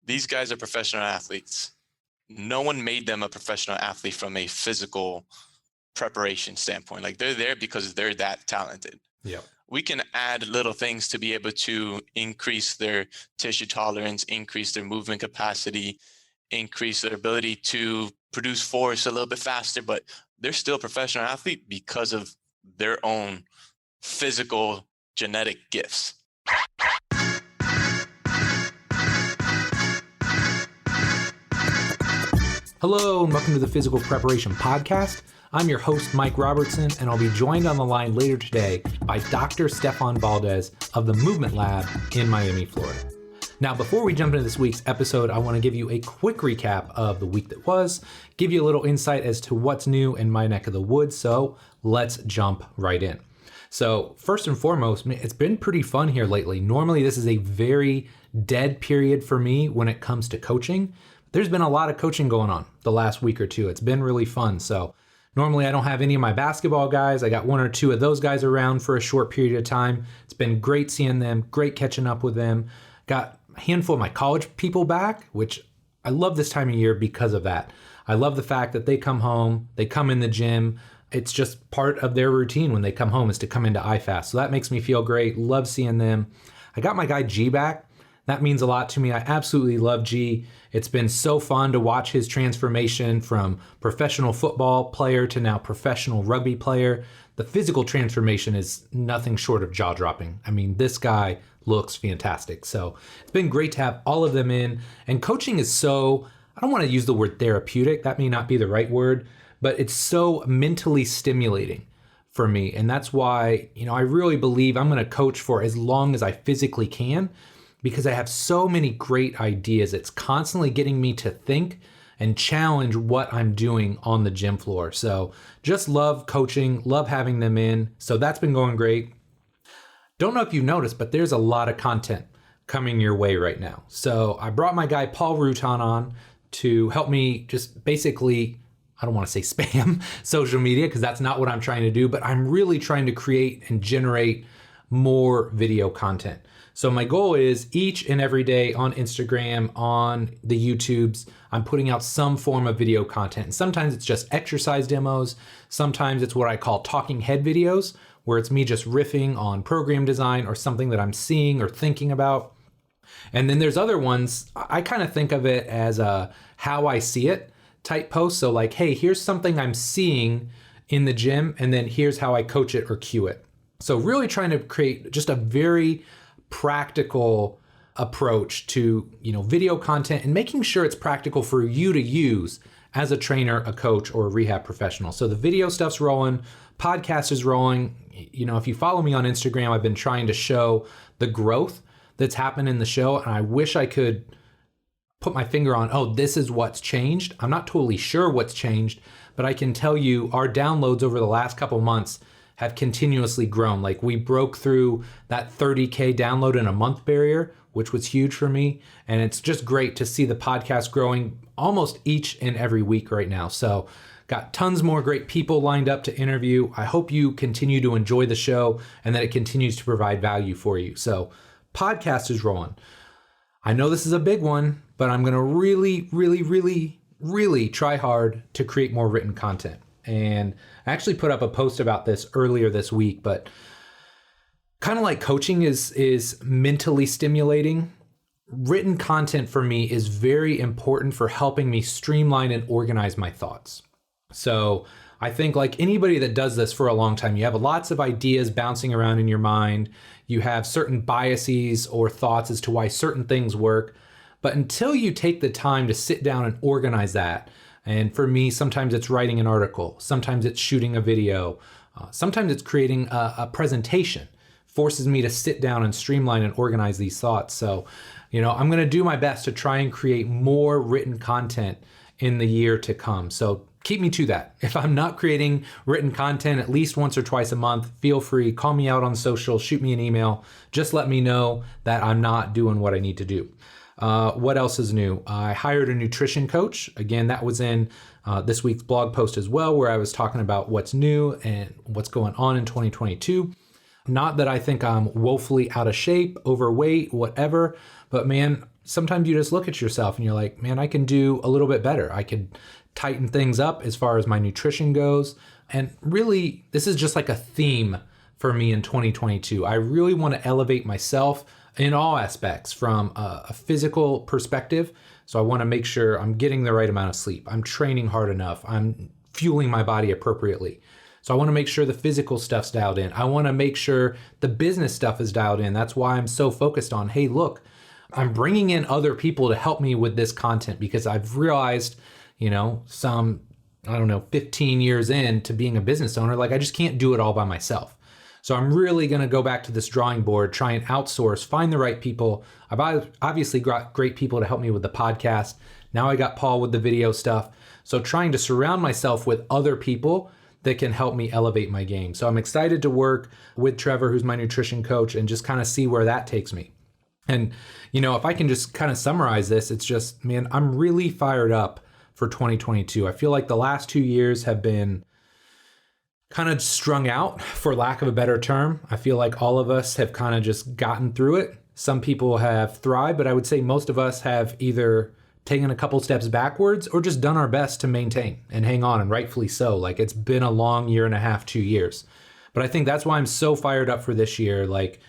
these guys are professional athletes. No one made them a professional athlete from a physical preparation standpoint. Like, they're there because they're that talented. Yeah. We can add little things to be able to increase their tissue tolerance, increase their movement capacity, increase their ability to produce force a little bit faster, but they're still a professional athlete because of their own physical genetic gifts. Hello and welcome to the Physical Preparation Podcast. I'm your host, Mike Robertson, and I'll be joined on the line later today by Dr. Stefan Valdes of the Movement Lab in Miami, Florida. Now, before we jump into this week's episode, I want to give you a quick recap of the week that was, give you a little insight as to what's new in my neck of the woods, so let's jump right in. So first and foremost, it's been pretty fun here lately. Normally, this is a very dead period for me when it comes to coaching. There's been a lot of coaching going on the last week or two. It's been really fun. So normally I don't have any of my basketball guys. I got one or two of those guys around for a short period of time. It's been great seeing them, great catching up with them. Got a handful of my college people back, which I love this time of year because of that. I love the fact that they come home, they come in the gym. It's just part of their routine when they come home is to come into IFAST. So that makes me feel great. Love seeing them. I got my guy G back. That means a lot to me. I absolutely love G. It's been so fun to watch his transformation from professional football player to now professional rugby player. The physical transformation is nothing short of jaw-dropping. I mean, this guy looks fantastic. So it's been great to have all of them in. And coaching is so, I don't want to use the word therapeutic. That may not be the right word, but it's so mentally stimulating for me. And that's why, I really believe I'm going to coach for as long as I physically can, because I have so many great ideas. It's constantly getting me to think and challenge what I'm doing on the gym floor. So just love coaching, love having them in. So that's been going great. Don't know if you've noticed, but there's a lot of content coming your way right now. So I brought my guy Paul Rutan on to help me just basically, I don't want to say spam social media because that's not what I'm trying to do, but I'm really trying to create and generate more video content. So my goal is each and every day on Instagram, on the YouTubes, I'm putting out some form of video content. And sometimes it's just exercise demos. Sometimes it's what I call talking head videos, where it's me just riffing on program design or something that I'm seeing or thinking about. And then there's other ones, I kind of think of it as a how I see it type post. So like, hey, here's something I'm seeing in the gym, and then here's how I coach it or cue it. So really trying to create just a very practical approach to, video content and making sure it's practical for you to use as a trainer, a coach, or a rehab professional. So the video stuff's rolling, podcast is rolling. If you follow me on Instagram, I've been trying to show the growth that's happened in the show. And I wish I could put my finger on, this is what's changed. I'm not totally sure what's changed, but I can tell you our downloads over the last couple months have continuously grown. Like, we broke through that 30K download in a month barrier, which was huge for me. And it's just great to see the podcast growing almost each and every week right now. So got tons more great people lined up to interview. I hope you continue to enjoy the show and that it continues to provide value for you. So podcast is rolling. I know this is a big one, but I'm going to really, really, really, really try hard to create more written content. And I actually put up a post about this earlier this week, but kind of like coaching is mentally stimulating. Written content for me is very important for helping me streamline and organize my thoughts. So I think like anybody that does this for a long time, you have lots of ideas bouncing around in your mind. You have certain biases or thoughts as to why certain things work. But until you take the time to sit down and organize that, and for me, sometimes it's writing an article, sometimes it's shooting a video, sometimes it's creating a presentation, forces me to sit down and streamline and organize these thoughts. So, I'm going to do my best to try and create more written content in the year to come. So keep me to that. If I'm not creating written content at least once or twice a month, feel free, call me out on social, shoot me an email. Just let me know that I'm not doing what I need to do. What else is new? I hired a nutrition coach. Again, that was in this week's blog post as well, where I was talking about what's new and what's going on in 2022. Not that I think I'm woefully out of shape, overweight, whatever, but man, sometimes you just look at yourself and you're like, man, I can do a little bit better. I could tighten things up as far as my nutrition goes. And really, this is just like a theme for me in 2022. I really want to elevate myself in all aspects from a physical perspective. So I want to make sure I'm getting the right amount of sleep. I'm training hard enough. I'm fueling my body appropriately. So I want to make sure the physical stuff's dialed in. I want to make sure the business stuff is dialed in. That's why I'm so focused on, hey, look, I'm bringing in other people to help me with this content because I've realized, some, 15 years into being a business owner, like I just can't do it all by myself. So I'm really going to go back to this drawing board, try and outsource, find the right people. I've obviously got great people to help me with the podcast. Now I got Paul with the video stuff. So trying to surround myself with other people that can help me elevate my game. So I'm excited to work with Trevor, who's my nutrition coach, and just kind of see where that takes me. And, if I can just kind of summarize this, it's just, man, I'm really fired up for 2022. I feel like the last 2 years have been kind of strung out, for lack of a better term. I feel like all of us have kind of just gotten through it. Some people have thrived, but I would say most of us have either taken a couple steps backwards or just done our best to maintain and hang on, and rightfully so. Like, it's been a long 1.5 2 years. But I think that's why I'm so fired up for this year. Like,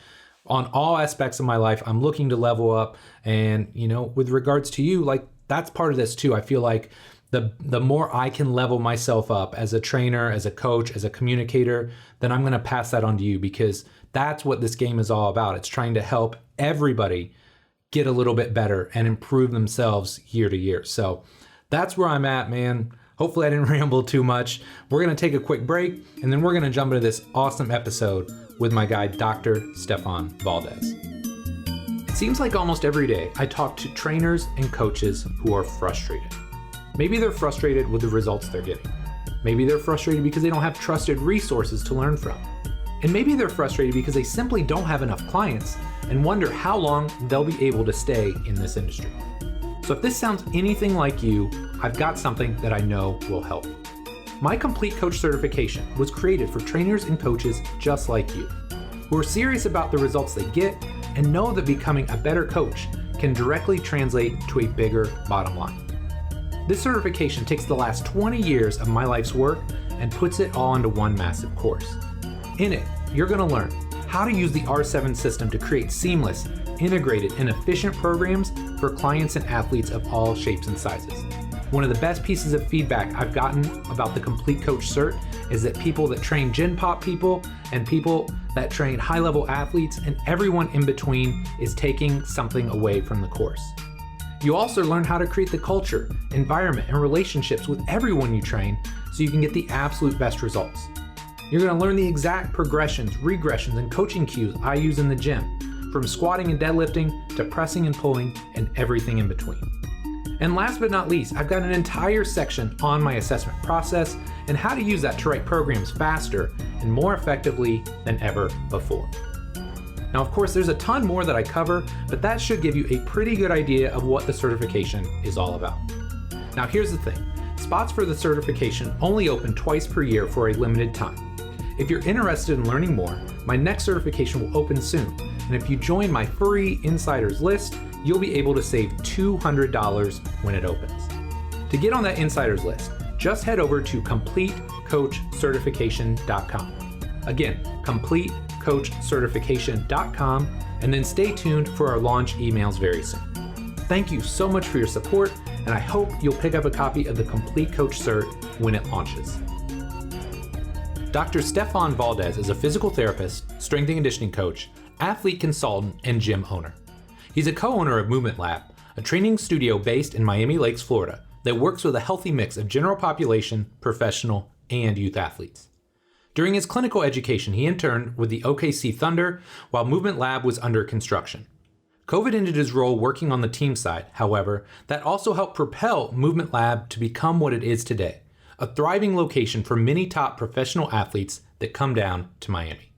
on all aspects of my life, I'm looking to level up. And, with regards to you, like, that's part of this too. I feel like the more I can level myself up as a trainer, as a coach, as a communicator, then I'm going to pass that on to you, because that's what this game is all about. It's trying to help everybody get a little bit better and improve themselves year to year. So that's where I'm at, man. Hopefully I didn't ramble too much. We're going to take a quick break, and then we're going to jump into this awesome episode with my guy, Dr. Stefan Valdes. It seems like almost every day I talk to trainers and coaches who are frustrated. Maybe they're frustrated with the results they're getting. Maybe they're frustrated because they don't have trusted resources to learn from. And maybe they're frustrated because they simply don't have enough clients and wonder how long they'll be able to stay in this industry. So if this sounds anything like you, I've got something that I know will help. My Complete Coach certification was created for trainers and coaches just like you, who are serious about the results they get and know that becoming a better coach can directly translate to a bigger bottom line. This certification takes the last 20 years of my life's work and puts it all into one massive course. In it, you're going to learn how to use the R7 system to create seamless, integrated, and efficient programs for clients and athletes of all shapes and sizes. One of the best pieces of feedback I've gotten about the Complete Coach Cert is that people that train Gen Pop people and people that train high-level athletes and everyone in between is taking something away from the course. You also learn how to create the culture, environment, and relationships with everyone you train so you can get the absolute best results. You're going to learn the exact progressions, regressions, and coaching cues I use in the gym, from squatting and deadlifting to pressing and pulling and everything in between. And last but not least, I've got an entire section on my assessment process and how to use that to write programs faster and more effectively than ever before. Now, of course, there's a ton more that I cover, but that should give you a pretty good idea of what the certification is all about. Now, here's the thing. Spots for the certification only open twice per year for a limited time. If you're interested in learning more, my next certification will open soon, and if you join my free insiders list, you'll be able to save $200 when it opens. To get on that insiders list, just head over to CompleteCoachCertification.com. Again, CompleteCoachCertification.com, and then stay tuned for our launch emails very soon. Thank you so much for your support, and I hope you'll pick up a copy of the Complete Coach Cert when it launches. Dr. Stefan Valdes is a physical therapist, strength and conditioning coach, athlete consultant, and gym owner. He's a co-owner of Movement Lab, a training studio based in Miami Lakes, Florida, that works with a healthy mix of general population, professional, and youth athletes. During his clinical education, he interned with the OKC Thunder while Movement Lab was under construction. COVID ended his role working on the team side. However, that also helped propel Movement Lab to become what it is today, a thriving location for many top professional athletes that come down to Miami.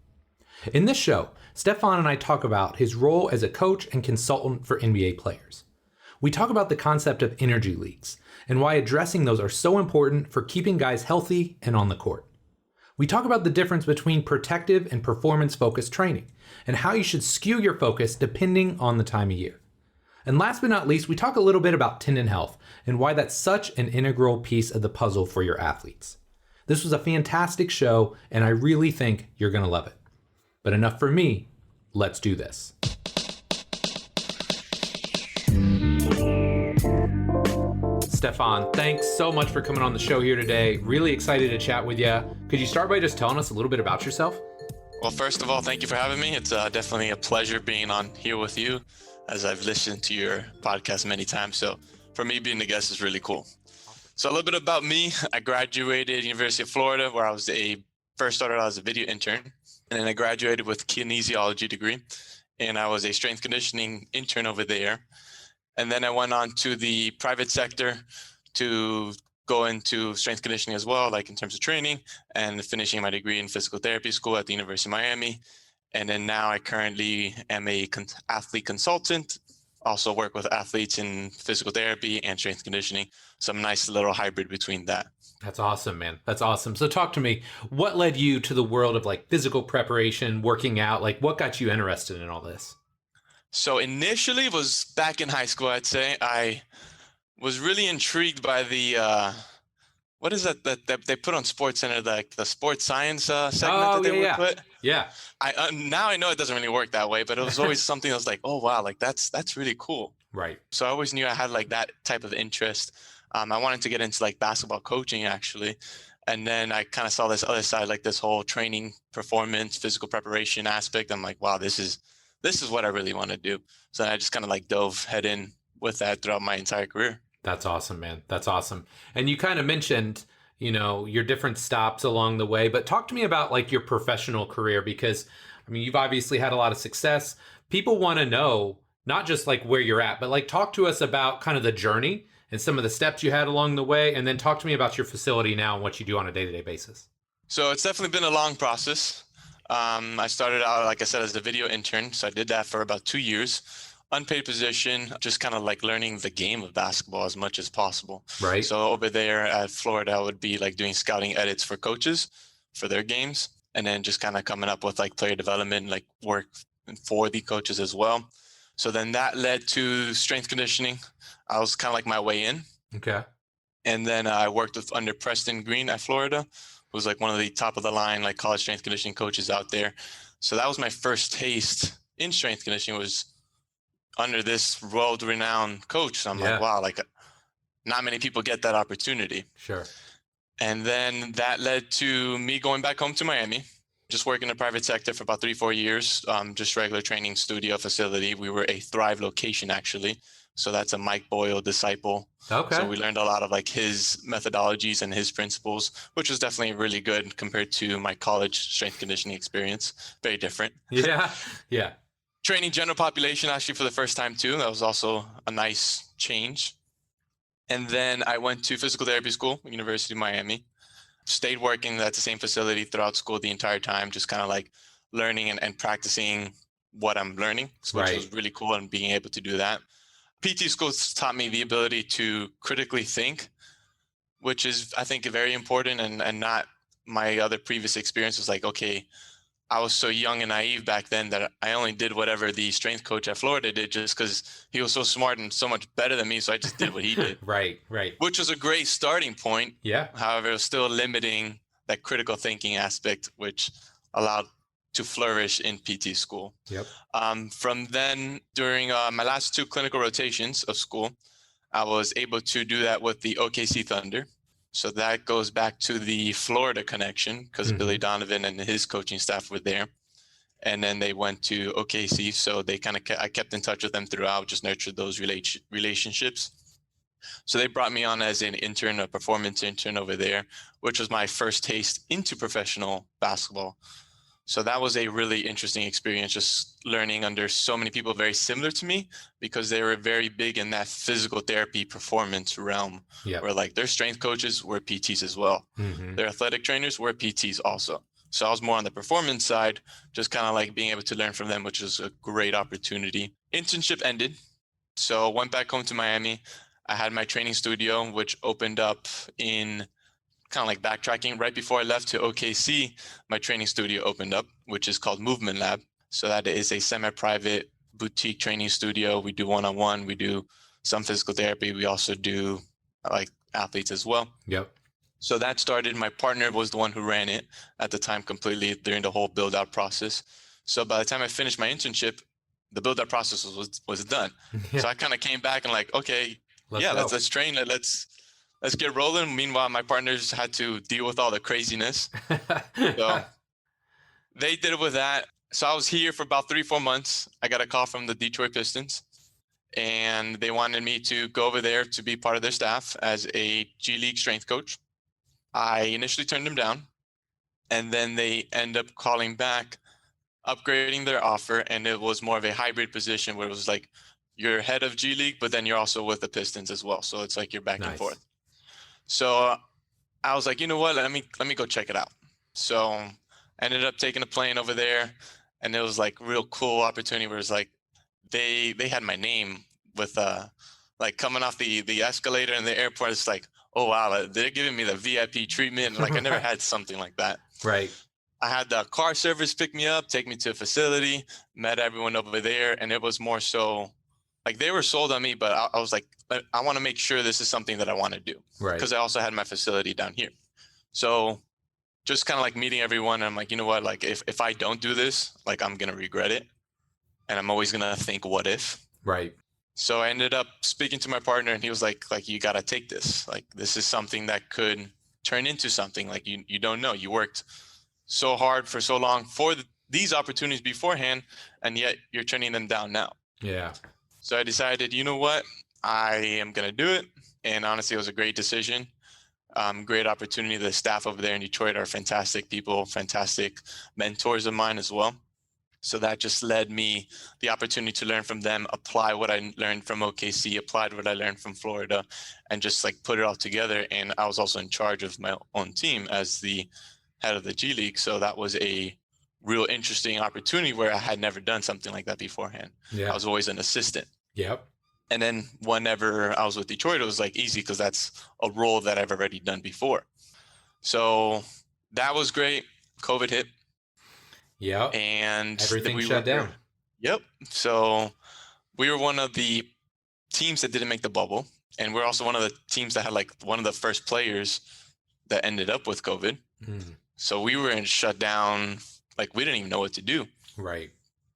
In this show, Stefan and I talk about his role as a coach and consultant for NBA players. We talk about the concept of energy leaks and why addressing those are so important for keeping guys healthy and on the court. We talk about the difference between protective and performance-focused training and how you should skew your focus depending on the time of year. And last but not least, we talk a little bit about tendon health and why that's such an integral piece of the puzzle for your athletes. This was a fantastic show, and I really think you're going to love it. But enough for me. Let's do this. Stefan, thanks so much for coming on the show here today. Really excited to chat with you. Could you start by just telling us a little bit about yourself? Well, first of all, thank you for having me. It's definitely a pleasure being on here with you, as I've listened to your podcast many times. So for me, being a guest is really cool. So a little bit about me. I graduated University of Florida, where I was first started out as a video intern, and then I graduated with kinesiology degree, and I was a strength conditioning intern over there. And then I went on to the private sector to go into strength conditioning as well, like in terms of training, and finishing my degree in physical therapy school at the University of Miami. And then now I currently am a athlete consultant, also work with athletes in physical therapy and strength conditioning. Some nice little hybrid between that. That's awesome, man. That's awesome. So talk to me, what led you to the world of like physical preparation, working out? Like what got you interested in all this? So initially was back in high school, I'd say. I was really intrigued by the, what is that they put on Sports Center, like the sports science segment that they would put? Yeah. Now I know it doesn't really work that way, but it was always something that was like, oh, wow, like that's really cool. Right. So I always knew I had like that type of interest. I wanted to get into like basketball coaching actually. And then I kind of saw this other side, like this whole training, performance, physical preparation aspect. I'm like, wow, this is what I really want to do. So I just kind of like dove head in with that throughout my entire career. That's awesome, man. That's awesome. And you kind of mentioned, your different stops along the way, but talk to me about like your professional career, because I mean, you've obviously had a lot of success. People want to know not just like where you're at, but like talk to us about kind of the journey and some of the steps you had along the way. And then talk to me about your facility now and what you do on a day-to-day basis. So it's definitely been a long process. I started out, like I said, as a video intern. So I did that for about 2 years. Unpaid position, just kind of like learning the game of basketball as much as possible. Right. So over there at Florida, I would be like doing scouting edits for coaches for their games, and then just kind of coming up with like player development, like work for the coaches as well. So then that led to strength conditioning. I was kind of like my way in. Okay. And then I worked under Preston Green at Florida, who was like one of the top of the line, like college strength conditioning coaches out there. So that was my first taste in strength conditioning, was under this world-renowned coach. So I'm like, wow, like not many people get that opportunity. Sure. And then that led to me going back home to Miami, just working in the private sector for about 3-4 years, just regular training studio facility. We were a Thrive location, actually. So that's a Mike Boyle disciple. Okay. So we learned a lot of like his methodologies and his principles, which was definitely really good compared to my college strength conditioning experience. Very different. Yeah. Yeah. Training general population actually for the first time too. That was also a nice change. And then I went to physical therapy school at University of Miami. Stayed working at the same facility throughout school the entire time, just kind of like learning and practicing what I'm learning, which was really cool, and being able to do that. PT schools taught me the ability to critically think, which is, I think, very important, and not my other previous experience was like, okay, I was so young and naive back then that I only did whatever the strength coach at Florida did just because he was so smart and so much better than me. So I just did what he did. Right. Which was a great starting point. Yeah. However, it was still limiting that critical thinking aspect, which allowed to flourish in PT school. Yep. From then, during my last 2 clinical rotations of school, I was able to do that with the OKC Thunder. So that goes back to the Florida connection, because Billy Donovan and his coaching staff were there. And then they went to OKC. So they I kept in touch with them throughout, just nurtured those relationships. So they brought me on as an intern, a performance intern over there, which was my first taste into professional basketball. So that was a really interesting experience, just learning under so many people very similar to me, because they were very big in that physical therapy performance realm, where like their strength coaches were PTs as well. Their athletic trainers were PTs also. So I was more on the performance side, just kind of like being able to learn from them, which was a great opportunity. Internship ended. So went back home to Miami. I had my training studio, which opened up in kind of like backtracking right before I left to OKC. My training studio opened up, which is called Movement Lab. So that is a semi-private boutique training studio. We do one-on-one. We do some physical therapy. We also do like athletes as well. Yep. So that started. My partner was the one who ran it at the time completely during the whole build out process. So by the time I finished my internship, the build out process was done. Yeah. So I kind of came back and like, okay, let's train. Let's get rolling. Meanwhile, my partners had to deal with all the craziness. So they did it with that. So I was here for about 3-4 months. I got a call from the Detroit Pistons, and they wanted me to go over there to be part of their staff as a G League strength coach. I initially turned them down, and then they end up calling back, upgrading their offer, and it was more of a hybrid position where it was like you're head of G League, but then you're also with the Pistons as well. So it's like you're back and forth. So I was like, you know what? Let me go check it out. So I ended up taking a plane over there, and it was like real cool opportunity where it's like they had my name with like coming off the escalator in the airport. It's like, oh wow, they're giving me the VIP treatment. Like I never had something like that. Right. I had the car service pick me up, take me to a facility, met everyone over there, and it was more so like they were sold on me, but I was like, I want to make sure this is something that I want to do. Right. Because I also had my facility down here. So just kind of like meeting everyone, I'm like, you know what, like if I don't do this, like I'm going to regret it. And I'm always going to think, what if? Right. So I ended up speaking to my partner, and he was like, you got to take this. Like, this is something that could turn into something. Like, you don't know. You worked so hard for so long for these opportunities beforehand, and yet you're turning them down now. Yeah. So I decided, you know what? I am going to do it. And honestly, it was a great decision. Great opportunity. The staff over there in Detroit are fantastic people, fantastic mentors of mine as well. So that just led me the opportunity to learn from them, apply what I learned from OKC, applied what I learned from Florida, and just like put it all together. And I was also in charge of my own team as the head of the G League. So that was a real interesting opportunity where I had never done something like that beforehand. Yeah. I was always an assistant. Yep. And then whenever I was with Detroit, it was like easy because that's a role that I've already done before. So that was great. COVID hit. Yep. And everything shut down. Yep. So we were one of the teams that didn't make the bubble. And we're also one of the teams that had like one of the first players that ended up with COVID. So we were in shutdown. Like we didn't even know what to do. Right.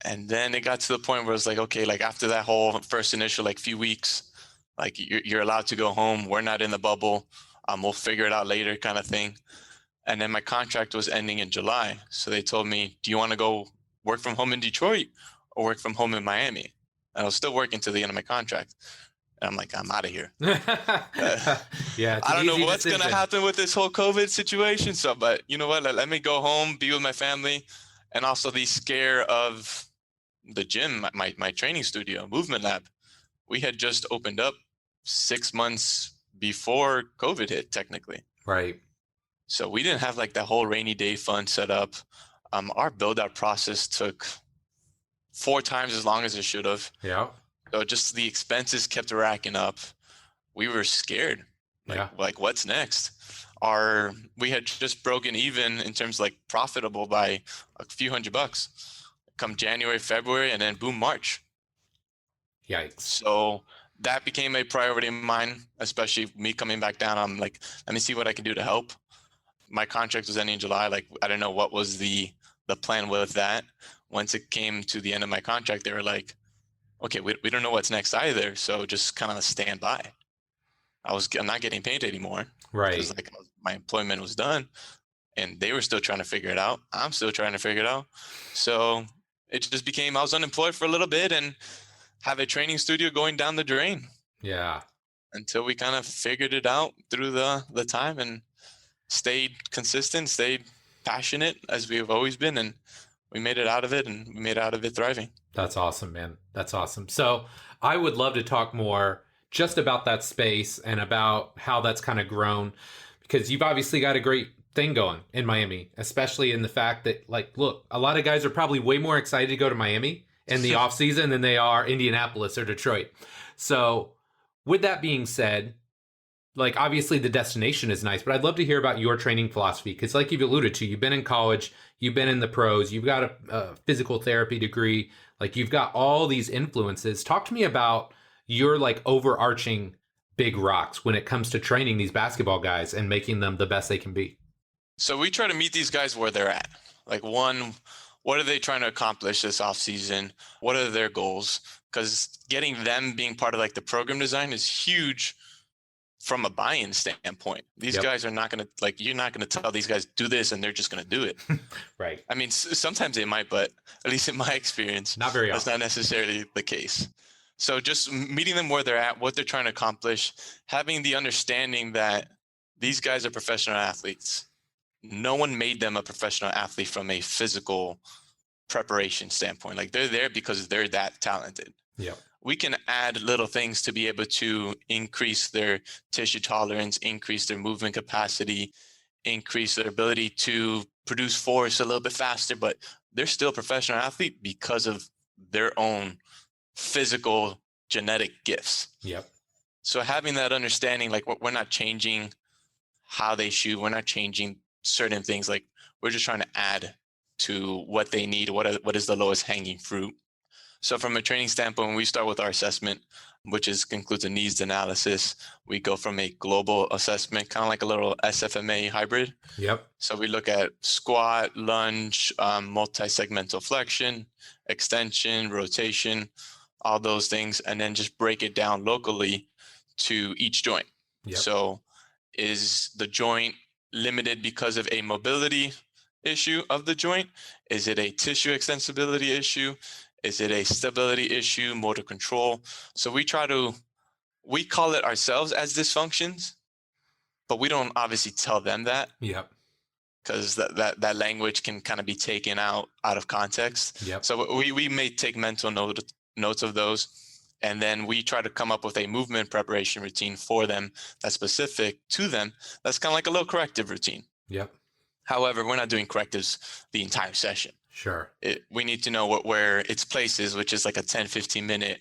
And then it got to the point where it's like, okay, like after that whole first initial like few weeks, like you're allowed to go home. We're not in the bubble. We'll figure it out later kind of thing. And then my contract was ending in July. So they told me, do you want to go work from home in Detroit or work from home in Miami? And I was still working to the end of my contract. And I'm like, I'm out of here. Yeah. I don't know what's going to happen with this whole COVID situation. So, but you know what? Let me go home, be with my family. And also the scare of the gym, my training studio, Movement Lab. We had just opened up 6 months before COVID hit, technically. Right. So we didn't have like that whole rainy day fund set up. Our build out process took 4 times as long as it should have. Yeah. So just the expenses kept racking up. We were scared. Like what's next? We had just broken even in terms of like profitable by a few $100 come January, February, and then boom, March. Yikes. So that became a priority of mine, especially me coming back down. I'm like, let me see what I can do to help. My contract was ending in July. Like, I don't know what was the plan with that. Once it came to the end of my contract, they were like, okay, we don't know what's next either. So just kind of stand by. I'm not getting paid anymore. Right. Because like my employment was done and they were still trying to figure it out. I'm still trying to figure it out. So it just became, I was unemployed for a little bit and have a training studio going down the drain. Yeah. Until we kind of figured it out through the time and stayed consistent, stayed passionate as we have always been. And we made it out of it, and we made out of it thriving. That's awesome, man. That's awesome. So I would love to talk more just about that space and about how that's kind of grown, because you've obviously got a great thing going in Miami, especially in the fact that, like, look, a lot of guys are probably way more excited to go to Miami in the off season than they are Indianapolis or Detroit. So with that being said, like obviously the destination is nice, but I'd love to hear about your training philosophy because, like you've alluded to, you've been in college, you've been in the pros, you've got a physical therapy degree, like you've got all these influences. Talk to me about your like overarching big rocks when it comes to training these basketball guys and making them the best they can be. So we try to meet these guys where they're at. Like one, what are they trying to accomplish this offseason? What are their goals? Because getting them being part of like the program design is huge from a buy-in standpoint. These guys are not going to, like, you're not going to tell these guys do this and they're just going to do it. Right. I mean, sometimes they might, but at least in my experience, not very often. That's not necessarily the case. So just meeting them where they're at, what they're trying to accomplish, having the understanding that these guys are professional athletes. No one made them a professional athlete from a physical preparation standpoint. Like they're there because they're that talented. Yeah. We can add little things to be able to increase their tissue tolerance, increase their movement capacity, increase their ability to produce force a little bit faster, but they're still a professional athlete because of their own physical genetic gifts. Yep. So having that understanding, like we're not changing how they shoot, we're not changing certain things, like we're just trying to add to what they need, what is the lowest hanging fruit. So from a training standpoint, when we start with our assessment, which includes a needs analysis, we go from a global assessment, kind of like a little SFMA hybrid. Yep. So we look at squat, lunge, multi-segmental flexion, extension, rotation, all those things, and then just break it down locally to each joint. Yep. So is the joint limited because of a mobility issue of the joint? Is it a tissue extensibility issue? Is it a stability issue, motor control? So we call it ourselves as dysfunctions, but we don't obviously tell them that. Yep. Because that language can kind of be taken out of context. Yep. So we may take mental notes of those, and then we try to come up with a movement preparation routine for them that's specific to them. That's kind of like a little corrective routine. Yep. However, we're not doing correctives the entire session. Sure. We need to know where its place is, which is like a 10, 15-minute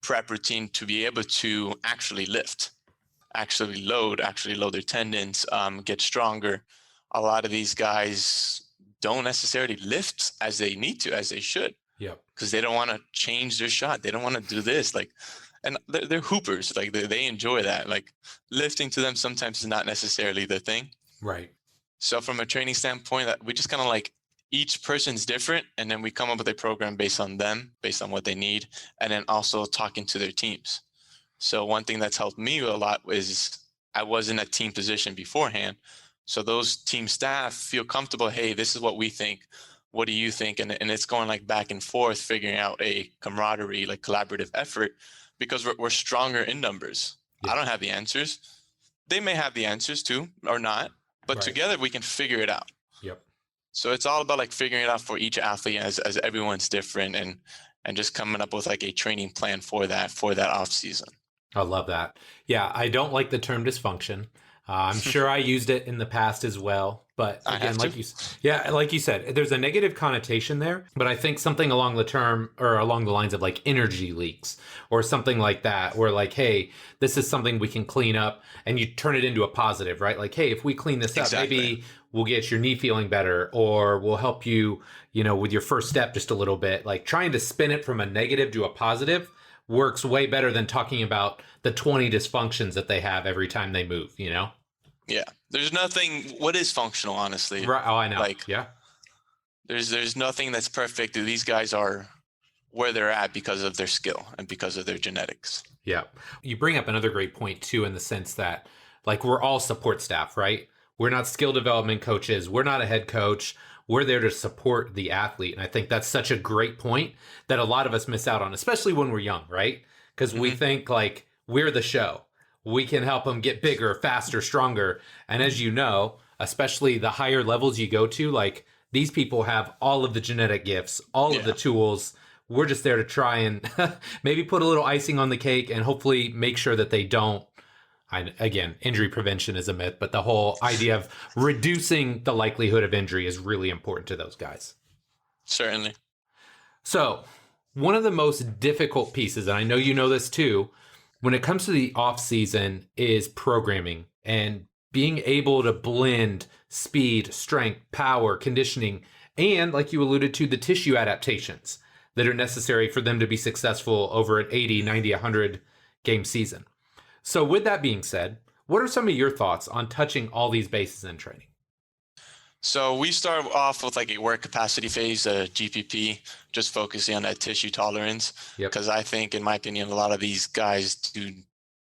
prep routine to be able to actually lift, actually load their tendons, get stronger. A lot of these guys don't necessarily lift as they need to, as they should. Yeah. Because they don't want to change their shot. They don't want to do this. Like, and they're hoopers. Like they enjoy that. Like lifting to them sometimes is not necessarily the thing. Right. So from a training standpoint, that we just kind of like, each person's different, and then we come up with a program based on them, based on what they need, and then also talking to their teams. So one thing that's helped me a lot is I was in a team position beforehand. So those team staff feel comfortable, hey, this is what we think. What do you think? And it's going like back and forth, figuring out a camaraderie, like collaborative effort, because we're stronger in numbers. Yeah. I don't have the answers. They may have the answers too, or not, but right. Together we can figure it out. Yep. So it's all about like figuring it out for each athlete as everyone's different and just coming up with like a training plan for that off season. I love that. Yeah. I don't like the term dysfunction. I'm sure I used it in the past as well, but again, like you said, there's a negative connotation there, but I think something along the lines of like energy leaks or something like that, where like, hey, this is something we can clean up, and you turn it into a positive, right? Like, hey, if we clean this up, maybe we'll get your knee feeling better, or we'll help you, with your first step just a little bit. Like trying to spin it from a negative to a positive works way better than talking about the 20 dysfunctions that they have every time they move, Yeah. There's nothing, what is functional, honestly? Right. Oh, I know. Like, yeah. There's nothing that's perfect. These guys are where they're at because of their skill and because of their genetics. Yeah. You bring up another great point too, in the sense that like we're all support staff, right? We're not skill development coaches. We're not a head coach. We're there to support the athlete. And I think that's such a great point that a lot of us miss out on, especially when we're young, right? Because we think like we're the show. We can help them get bigger, faster, stronger. And as you know, especially the higher levels you go to, like these people have all of the genetic gifts, all of the tools. We're just there to try and maybe put a little icing on the cake and hopefully make sure that they don't. Again, injury prevention is a myth, but the whole idea of reducing the likelihood of injury is really important to those guys. Certainly. So one of the most difficult pieces, and I know you know this too, when it comes to the off season is programming and being able to blend speed, strength, power, conditioning, and like you alluded to, the tissue adaptations that are necessary for them to be successful over an 80, 90, 100 game season. So with that being said, what are some of your thoughts on touching all these bases in training? So we start off with like a work capacity phase, a GPP, just focusing on that tissue tolerance. Yep. Because I think, in my opinion, a lot of these guys do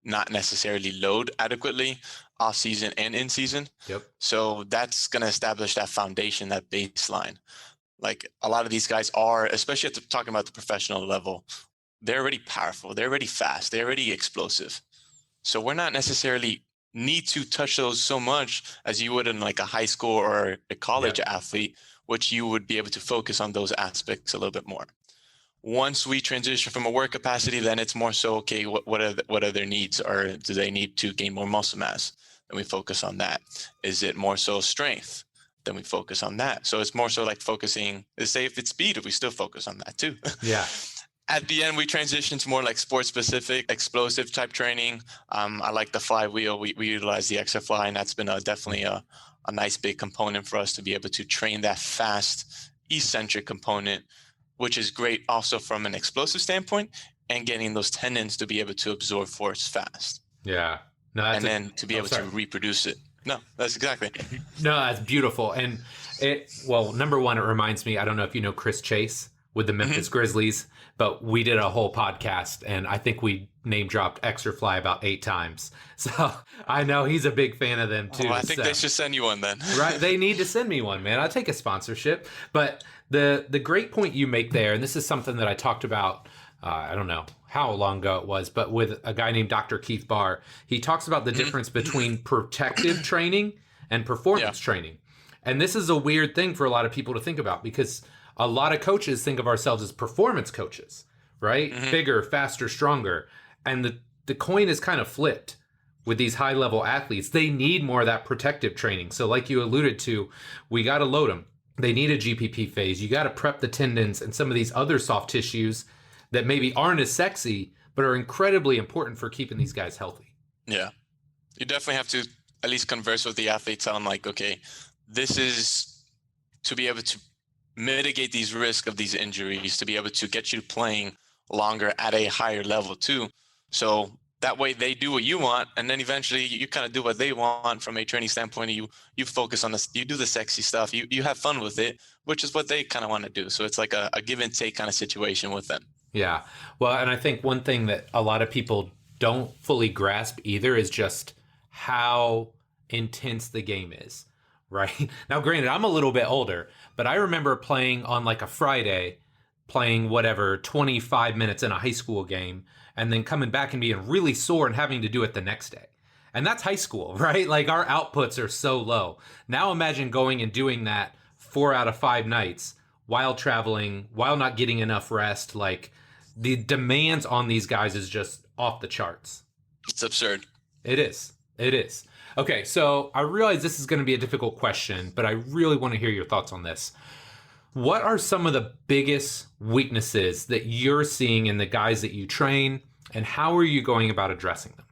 not necessarily load adequately off season and in season. Yep. So that's going to establish that foundation, that baseline. Like a lot of these guys are, especially talking about the professional level, they're already powerful, they're already fast, they're already explosive. So we're not necessarily need to touch those so much as you would in like a high school or a college athlete, which you would be able to focus on those aspects a little bit more. Once we transition from a work capacity, then it's more so, okay, what are their needs, or do they need to gain more muscle mass? Then we focus on that. Is it more so strength? Then we focus on that. So it's more so like focusing, say if it's speed, we still focus on that too. Yeah. At the end, we transition to more like sports-specific, explosive type training. I like the flywheel. We utilize the exerfly, and that's been definitely a nice big component for us to be able to train that fast, eccentric component, which is great also from an explosive standpoint and getting those tendons to be able to absorb force fast. Yeah. No, and then to be able to reproduce it. No, that's exactly. No, that's beautiful. And number one, it reminds me, I don't know if you know Chris Chase with the Memphis Grizzlies, but we did a whole podcast and I think we name dropped Exerfly about 8 times. So I know he's a big fan of them too. I think they should send you one then. Right. They need to send me one, man. I'll take a sponsorship. But the great point you make there, and this is something that I talked about, I don't know how long ago it was, but with a guy named Dr. Keith Barr, he talks about the difference between protective training and performance training. And this is a weird thing for a lot of people to think about because a lot of coaches think of ourselves as performance coaches, right? Bigger, faster, stronger. And the coin is kind of flipped with these high level athletes. They need more of that protective training. So like you alluded to, we got to load them. They need a GPP phase. You got to prep the tendons and some of these other soft tissues that maybe aren't as sexy, but are incredibly important for keeping these guys healthy. Yeah. You definitely have to at least converse with the athletes on like, okay, this is to be able to mitigate these risks of these injuries, to be able to get you playing longer at a higher level too. So that way they do what you want, and then eventually you kind of do what they want from a training standpoint. You focus on this, you do the sexy stuff, you have fun with it, which is what they kind of want to do. So it's like a give and take kind of situation with them. Yeah. Well, and I think one thing that a lot of people don't fully grasp either is just how intense the game is, right? Now, granted, I'm a little bit older, but I remember playing on like a Friday, playing 25 minutes in a high school game, and then coming back and being really sore and having to do it the next day. And that's high school, right? Like our outputs are so low. Now imagine going and doing that 4 out of 5 nights while traveling, while not getting enough rest. Like the demands on these guys is just off the charts. It's absurd. It is. It is. Okay, so I realize this is going to be a difficult question, but I really want to hear your thoughts on this. What are some of the biggest weaknesses that you're seeing in the guys that you train, and how are you going about addressing them?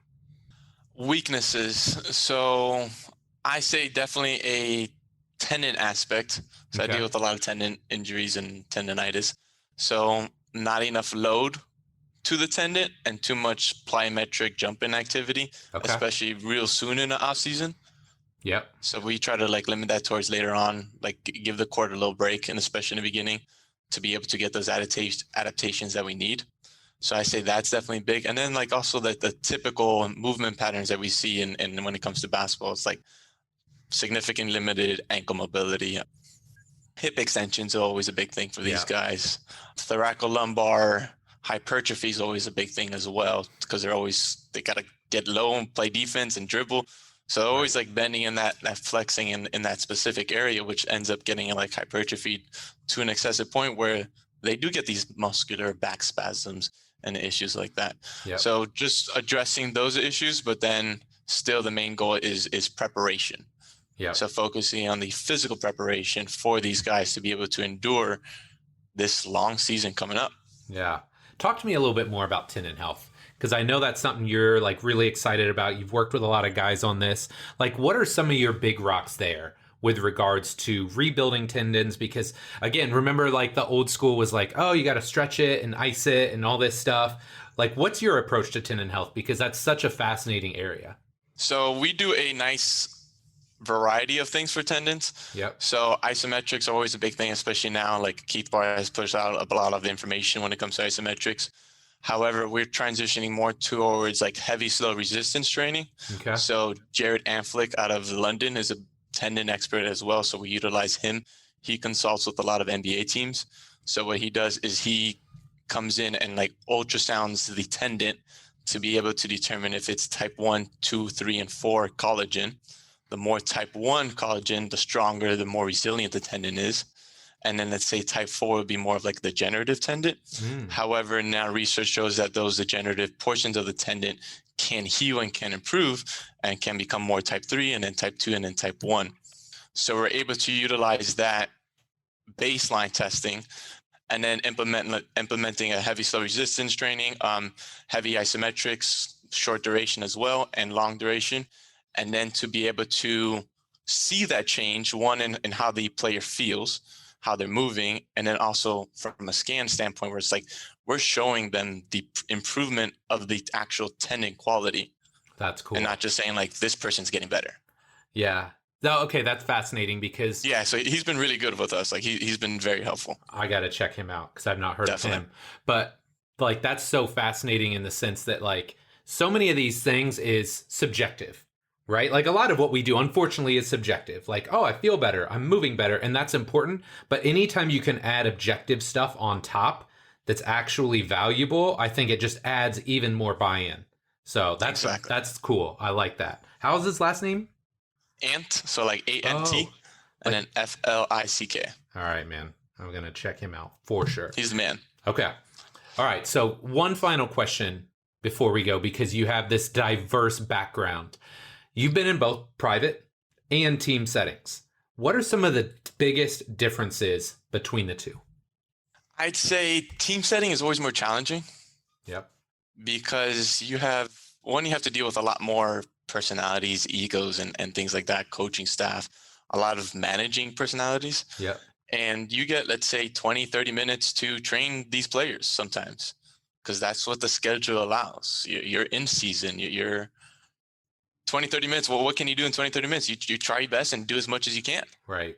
Weaknesses. So I say definitely a tendon aspect. So I deal with a lot of tendon injuries and tendonitis. So not enough load to the tendon and too much plyometric jumping activity, especially real soon in the off season. Yep. So we try to like limit that towards later on, like give the cord a little break, and especially in the beginning, to be able to get those adaptations that we need. So I say that's definitely big. And then like also the typical movement patterns that we see in when it comes to basketball, it's like significant limited ankle mobility. Hip extensions are always a big thing for these guys. Thoracolumbar hypertrophy is always a big thing as well, because they got to get low and play defense and dribble. So always like bending and that flexing in that specific area, which ends up getting like hypertrophy to an excessive point where they do get these muscular back spasms and issues like that. Yep. So just addressing those issues, but then still the main goal is preparation. Yeah. So focusing on the physical preparation for these guys to be able to endure this long season coming up. Yeah. Talk to me a little bit more about tendon health, Because I know that's something you're like really excited about. You've worked with a lot of guys on this. Like, what are some of your big rocks there with regards to rebuilding tendons? Because again, remember like the old school was like, oh, you got to stretch it and ice it and all this stuff. Like, what's your approach to tendon health? Because that's such a fascinating area. So we do a nice variety of things for tendons. Yep. So isometrics are always a big thing, especially now. Like Keith Barr has pushed out a lot of information when it comes to isometrics. However, we're transitioning more towards like heavy, slow resistance training. Okay. So Jared Anflick out of London is a tendon expert as well. So we utilize him. He consults with a lot of NBA teams. So what he does is he comes in and like ultrasounds the tendon to be able to determine if it's type 1, 2, 3, and 4 collagen. The more type 1 collagen, the stronger, the more resilient the tendon is. And then let's say type 4 would be more of like the degenerative tendon. However, now research shows that those degenerative portions of the tendon can heal and can improve and can become more type 3 and then type 2 and then type 1. So we're able to utilize that baseline testing and then implementing a heavy slow resistance training, heavy isometrics, short duration as well, and long duration. And then to be able to see that change, one in how the player feels, how they're moving, and then also from a scan standpoint where it's like we're showing them the improvement of the actual tendon quality. That's cool. And not just saying like this person's getting better. Yeah. No, okay, that's fascinating because yeah, so he's been really good with us. Like he's been very helpful. I got to check him out because I've not heard of him. But like that's so fascinating in the sense that like so many of these things is subjective, right? Like a lot of what we do, unfortunately, is subjective. Like, oh, I feel better, I'm moving better, and that's important. But anytime you can add objective stuff on top that's actually valuable, I think it just adds even more buy-in. So that's cool. I like that. How's his last name? Ant, so like A-N-T, and then F-L-I-C-K. All right, man. I'm going to check him out for sure. He's the man. Okay. All right. So one final question before we go, because you have this diverse background. You've been in both private and team settings. What are some of the biggest differences between the two? I'd say team setting is always more challenging. Yep. Because you have to deal with a lot more personalities, egos, and things like that, coaching staff, a lot of managing personalities. Yep. And you get, let's say, 20, 30 minutes to train these players sometimes, because that's what the schedule allows. You're in season, you're 20, 30 minutes. Well, what can you do in 20, 30 minutes? You try your best and do as much as you can. Right.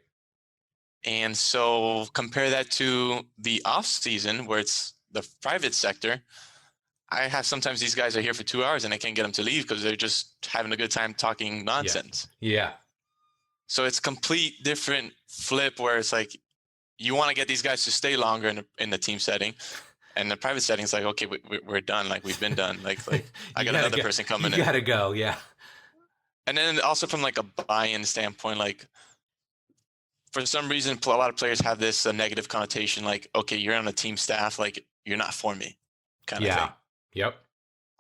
And so compare that to the off season where it's the private sector. I have sometimes these guys are here for 2 hours and I can't get them to leave because they're just having a good time talking nonsense. Yeah. So it's complete different flip where it's like you want to get these guys to stay longer in the team setting, and the private setting is like, okay, we're done. Like we've been done. Like I got another person coming in. You gotta go. Yeah. And then also from like a buy-in standpoint, like for some reason, a lot of players have this negative connotation. Like, okay, you're on a team staff. Like you're not for me kind of thing. Yep.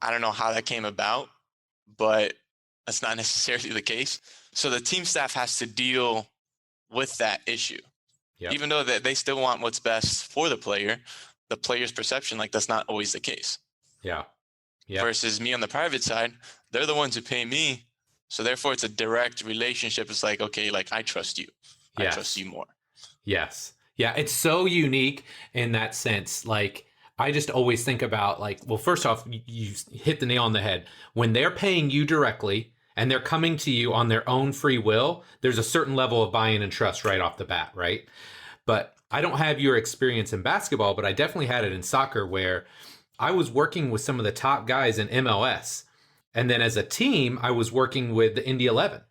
I don't know how that came about, but that's not necessarily the case. So the team staff has to deal with that issue. Yep. Even though they still want what's best for the player's perception, like that's not always the case. Yeah. Versus me on the private side, they're the ones who pay me. So therefore it's a direct relationship. It's like, okay, like I trust you. I trust you more. Yes. Yeah. It's so unique in that sense. Like, I just always think about like, well, first off, you hit the nail on the head. When they're paying you directly and they're coming to you on their own free will, there's a certain level of buy-in and trust right off the bat, right? But I don't have your experience in basketball, but I definitely had it in soccer where I was working with some of the top guys in MLS. And then as a team, I was working with the Indy 11.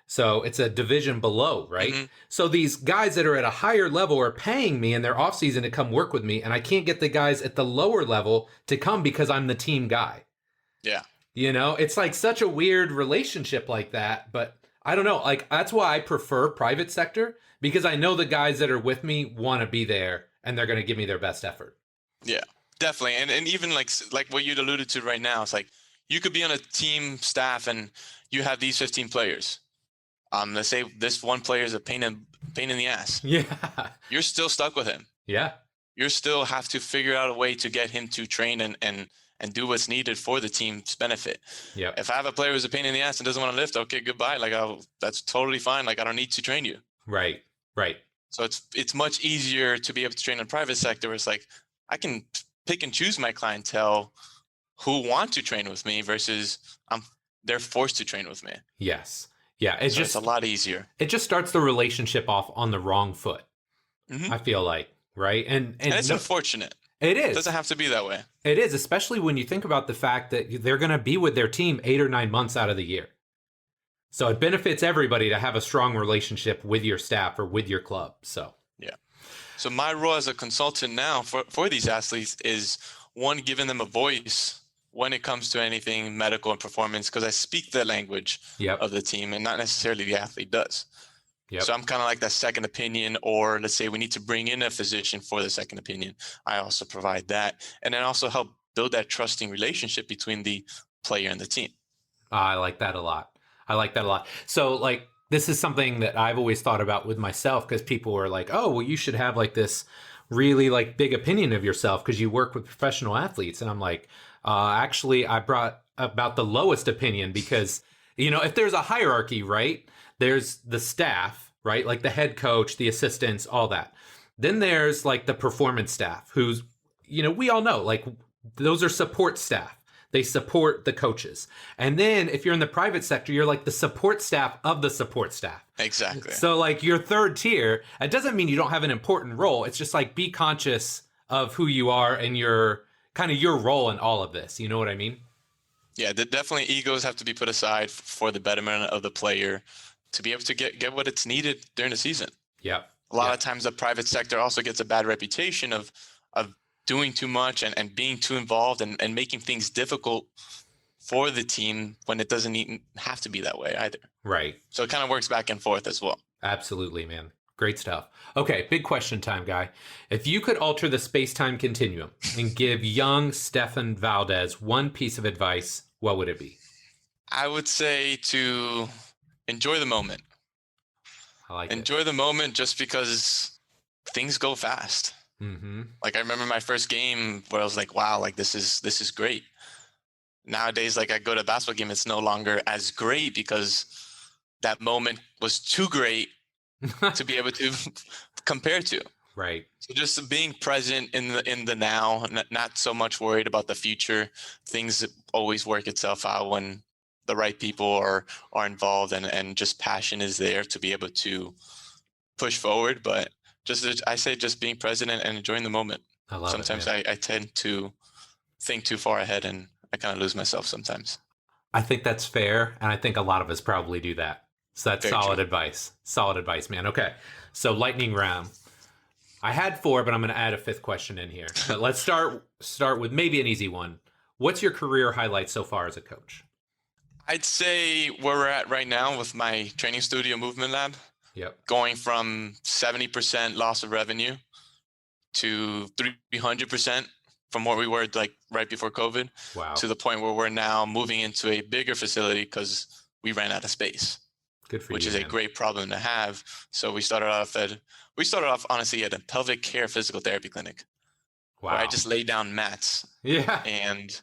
So it's a division below, right? Mm-hmm. So these guys that are at a higher level are paying me in their off season to come work with me. And I can't get the guys at the lower level to come because I'm the team guy. Yeah. You know, it's like such a weird relationship like that. But I don't know. Like, that's why I prefer private sector, because I know the guys that are with me want to be there and they're going to give me their best effort. Yeah, definitely. And even like what you'd alluded to right now, it's like you could be on a team staff and you have these 15 players. Let's say this one player is a pain in the ass. Yeah. You're still stuck with him. Yeah. You still have to figure out a way to get him to train and and do what's needed for the team's benefit. Yep. If I have a player who's a pain in the ass and doesn't want to lift, okay, goodbye. Like, that's totally fine. Like, I don't need to train you. Right. Right. So it's much easier to be able to train in the private sector where it's like, I can pick and choose my clientele who want to train with me versus they're forced to train with me. Yes. Yeah. It's a lot easier. It just starts the relationship off on the wrong foot. Mm-hmm. I feel like, right? And it's unfortunate. It is. It doesn't have to be that way. It is, especially when you think about the fact that they're going to be with their team 8 or 9 months out of the year. So it benefits everybody to have a strong relationship with your staff or with your club. So yeah. So my role as a consultant now for these athletes is, one, giving them a voice when it comes to anything medical and performance, because I speak the language of the team and not necessarily the athlete does. Yep. So I'm kind of like that second opinion, or let's say we need to bring in a physician for the second opinion. I also provide that, and then also help build that trusting relationship between the player and the team. I like that a lot. So like, this is something that I've always thought about with myself, because people were like, oh, well, you should have like this really like big opinion of yourself because you work with professional athletes. And I'm like, actually, I brought about the lowest opinion because, if there's a hierarchy, right, there's the staff, right, like the head coach, the assistants, all that. Then there's like the performance staff who's, we all know, like, those are support staff. They support the coaches. And then if you're in the private sector, you're like the support staff of the support staff. Exactly. So like your third tier, it doesn't mean you don't have an important role. It's just like, be conscious of who you are and your kind of your role in all of this. You know what I mean? Yeah, definitely egos have to be put aside for the betterment of the player to be able to get what it's needed during the season. Yeah. A lot of times the private sector also gets a bad reputation of doing too much and being too involved and making things difficult for the team when it doesn't even have to be that way either. Right. So it kind of works back and forth as well. Absolutely, man. Great stuff. Okay, big question time, guy. If you could alter the space-time continuum and give young Stefan Valdes one piece of advice, what would it be? I would say to enjoy the moment. Enjoy the moment just because things go fast. Mm-hmm. Like, I remember my first game where I was like, wow, like this is great. Nowadays, like, I go to a basketball game, it's no longer as great because that moment was too great to be able to compare to. Right. So just being present in the now, not so much worried about the future. Things always work itself out when the right people are involved and just passion is there to be able to push forward. But I say just being present and enjoying the moment. I love Sometimes it, I tend to think too far ahead and I kind of lose myself sometimes. I think that's fair. And I think a lot of us probably do that. So that's Very solid true. advice. Solid advice, man. Okay. So lightning round. I had 4, but I'm going to add a 5th question in here. But let's start with maybe an easy one. What's your career highlight so far as a coach? I'd say where we're at right now with my training studio movement lab. Yep. Going from 70% loss of revenue to 300% from where we were like right before COVID. Wow. To the point where we're now moving into a bigger facility because we ran out of space. Good for you, which is man. a great problem to have. So we started off honestly at a pelvic care physical therapy clinic. Wow. Where I just laid down mats. Yeah. And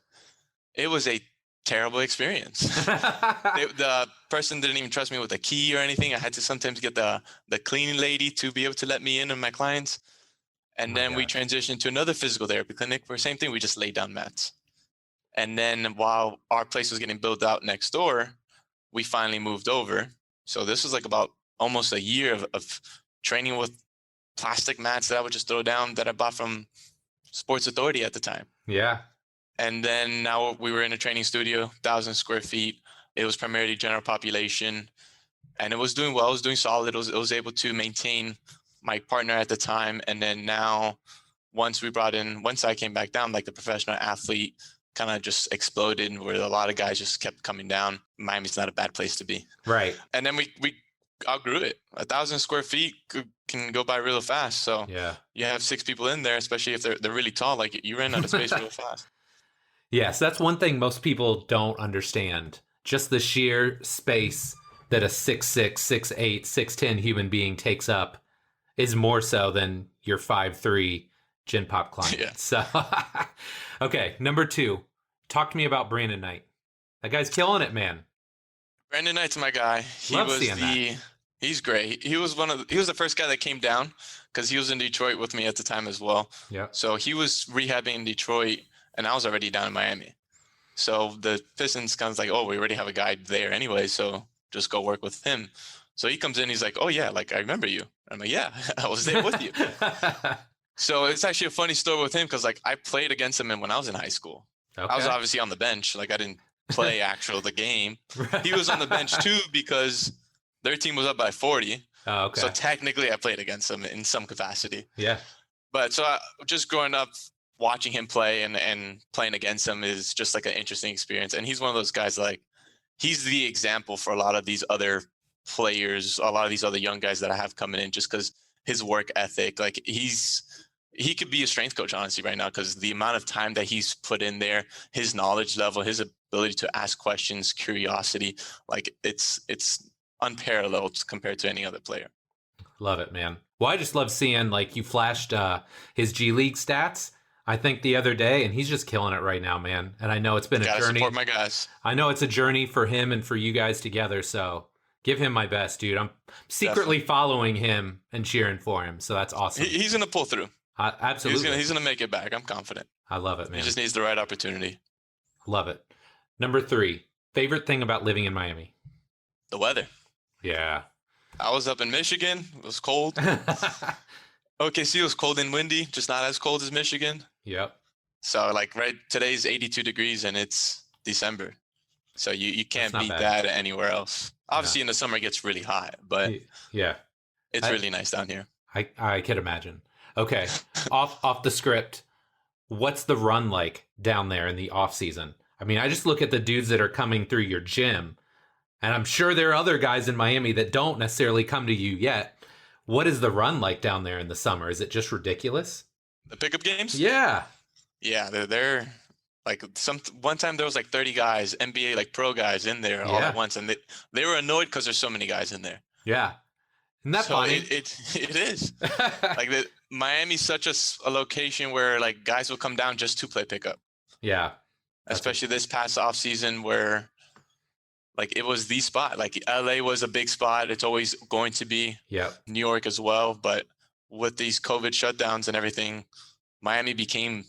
it was a terrible experience. The person didn't even trust me with a key or anything. I had to sometimes get the cleaning lady to be able to let me in and my clients. And then we transitioned to another physical therapy clinic where same thing, we just laid down mats. And then while our place was getting built out next door, we finally moved over. So this was like about almost a year of training with plastic mats that I would just throw down that I bought from Sports Authority at the time. Yeah. And then now we were in a training studio, 1,000 square feet. It was primarily general population and it was doing well. It was doing solid. It was able to maintain my partner at the time. And then now once I came back down, like the professional athlete kind of just exploded where a lot of guys just kept coming down. Miami's not a bad place to be. Right. And then we outgrew it. 1,000 square feet can go by real fast. So yeah, you have 6 people in there, especially if they're really tall, like you ran out of space real fast. Yes, that's one thing most people don't understand. Just the sheer space that a 6'6", 6'8", 6'10" human being takes up is more so than your 5'3" Gen Pop client. Yeah. So, okay, number 2. Talk to me about Brandon Knight. That guy's killing it, man. Brandon Knight's my guy. Love seeing that. He's great. He was the first guy that came down because he was in Detroit with me at the time as well. Yeah. So he was rehabbing in Detroit and I was already down in Miami. So the Pistons kind of like, oh, we already have a guy there anyway, so just go work with him. So he comes in, he's like, oh yeah, like I remember you. I'm like, yeah, I was there with you. So it's actually a funny story with him because like I played against him when I was in high school. Okay. I was obviously on the bench. Like I didn't play the game. He was on the bench too because their team was up by 40. Oh, okay. So technically I played against him in some capacity. Yeah. But so just growing up, watching him play and playing against him is just like an interesting experience. And he's one of those guys, like he's the example for a lot of these other players, a lot of these other young guys that I have coming in, just because his work ethic, like he could be a strength coach, honestly, right now, because the amount of time that he's put in there, his knowledge level, his ability to ask questions, curiosity, like it's unparalleled compared to any other player. Love it, man. Well, I just love seeing, like, you flashed his G League stats, I think, the other day, and he's just killing it right now, man. And I know it's been a journey. Support my guys. I know it's a journey for him and for you guys together, so give him my best, dude. I'm secretly following him and cheering for him, so that's awesome. He's going to pull through. Absolutely. He's gonna make it back. I'm confident. I love it, man. He just needs the right opportunity. Love it. Number 3, favorite thing about living in Miami? The weather. Yeah. I was up in Michigan. It was cold. OKC was cold and windy, just not as cold as Michigan. Yep. So like today's 82 degrees and it's December. So you can't beat bad. that anywhere else. Obviously in the summer it gets really hot, but yeah, it's really nice down here. I could imagine. Okay, off the script, what's the run like down there in the off season? I mean, I just look at the dudes that are coming through your gym, and I'm sure there are other guys in Miami that don't necessarily come to you yet. What is the run like down there in the summer? Is it just ridiculous? The pickup games? Yeah. Yeah, they're like one time there was like 30 guys, NBA like pro guys in there all at once, and they were annoyed because there's so many guys in there. Yeah. Isn't that funny? It is. Like Miami's such a location where like guys will come down just to play pickup. Yeah. Especially this past off season where like it was the spot. Like LA was a big spot. It's always going to be. Yeah. New York as well. But with these COVID shutdowns and everything, Miami became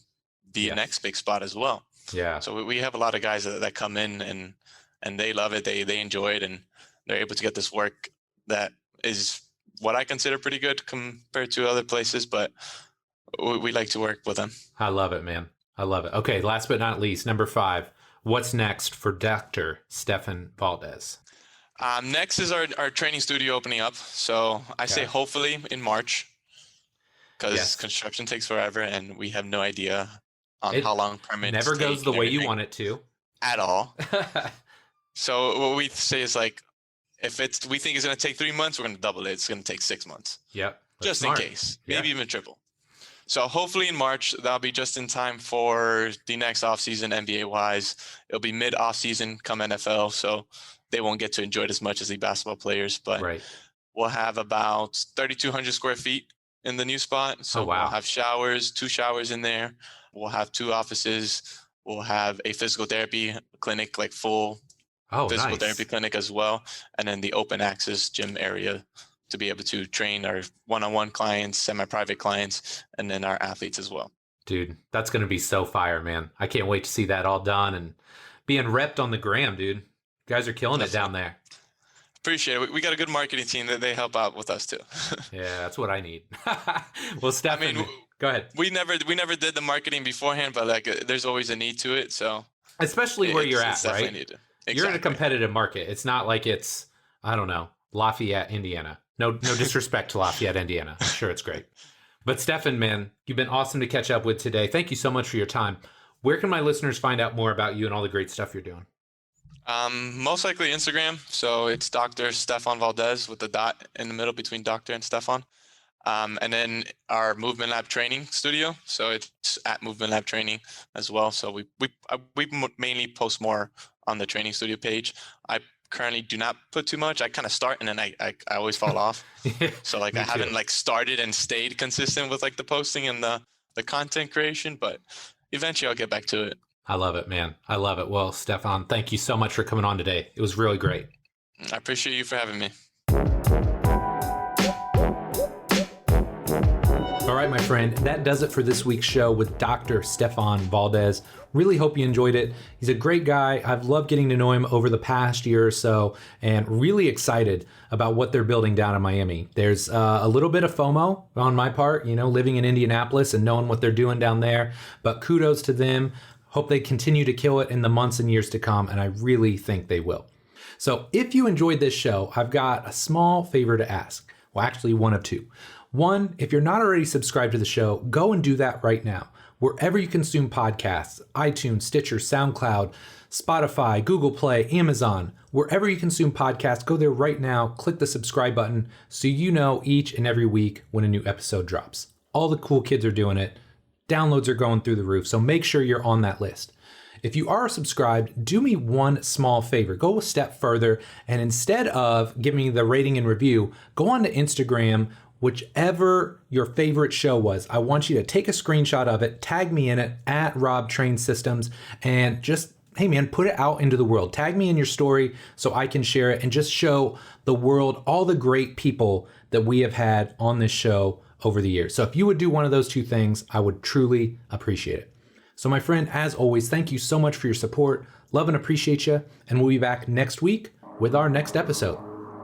the next big spot as well. Yeah. So we have a lot of guys that come in and they love it. They enjoy it and they're able to get this work that is what I consider pretty good compared to other places, but we like to work with them. I love it, man. I love it. Okay, last but not least, number 5. What's next for Dr. Stefan Valdes? Next is our training studio opening up. So I say hopefully in March because construction takes forever and we have no idea on how long permits never goes the way you want it to. At all. So what we say is like, if we think it's going to take 3 months, we're going to double it. It's going to take 6 months. Yep. Just smart. In case. Maybe even triple. So hopefully in March, that'll be just in time for the next offseason, NBA-wise. It'll be mid-offseason come NFL, so they won't get to enjoy it as much as the basketball players. But we'll have about 3,200 square feet in the new spot. So we'll have showers, 2 showers in there. We'll have 2 offices. We'll have a physical therapy clinic, like full physical therapy clinic as well. And then the open access gym area to be able to train our one-on-one clients, semi-private clients, and then our athletes as well. Dude, that's going to be so fire, man. I can't wait to see that all done and being repped on the gram, dude. You guys are killing it down there. Appreciate it. We got a good marketing team that they help out with us too. Yeah, that's what I need. Well, Stefan, go ahead. We never did the marketing beforehand, but like there's always a need to it. So especially where you're at, right? Needed. Exactly. You're in a competitive market. It's not like it's, I don't know, Lafayette, Indiana. No disrespect to Lafayette, Indiana. I'm sure it's great. But Stefan, man, you've been awesome to catch up with today. Thank you so much for your time. Where can my listeners find out more about you and all the great stuff you're doing? Most likely Instagram. So it's Dr. Stefan Valdes with the dot in the middle between Doctor and Stefan. And then our Movement Lab training studio. So it's at Movement Lab Training as well. So we mainly post more on the training studio page. I currently do not put too much. I kind of start and then I always fall off. So like I haven't like started and stayed consistent with like the posting and the content creation, but eventually I'll get back to it. I love it, man. I love it. Well, Stefan, thank you so much for coming on today. It was really great. I appreciate you for having me. All right, my friend, that does it for this week's show with Dr. Stefan Valdes. Really hope you enjoyed it. He's a great guy. I've loved getting to know him over the past year or so, and really excited about what they're building down in Miami. There's a little bit of FOMO on my part, living in Indianapolis and knowing what they're doing down there, but kudos to them. Hope they continue to kill it in the months and years to come, and I really think they will. So if you enjoyed this show, I've got a small favor to ask. Well, actually, one of two. One, if you're not already subscribed to the show, go and do that right now. Wherever you consume podcasts, iTunes, Stitcher, SoundCloud, Spotify, Google Play, Amazon, wherever you consume podcasts, go there right now, click the subscribe button so you know each and every week when a new episode drops. All the cool kids are doing it. Downloads are going through the roof, so make sure you're on that list. If you are subscribed, do me one small favor. Go a step further, and instead of giving me the rating and review, go on to Instagram, whichever your favorite show was. I want you to take a screenshot of it, tag me in it at Rob Train Systems, and just, hey man, put it out into the world. Tag me in your story so I can share it and just show the world all the great people that we have had on this show over the years. So if you would do one of those two things, I would truly appreciate it. So my friend, as always, thank you so much for your support. Love and appreciate you. And we'll be back next week with our next episode.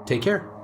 Take care.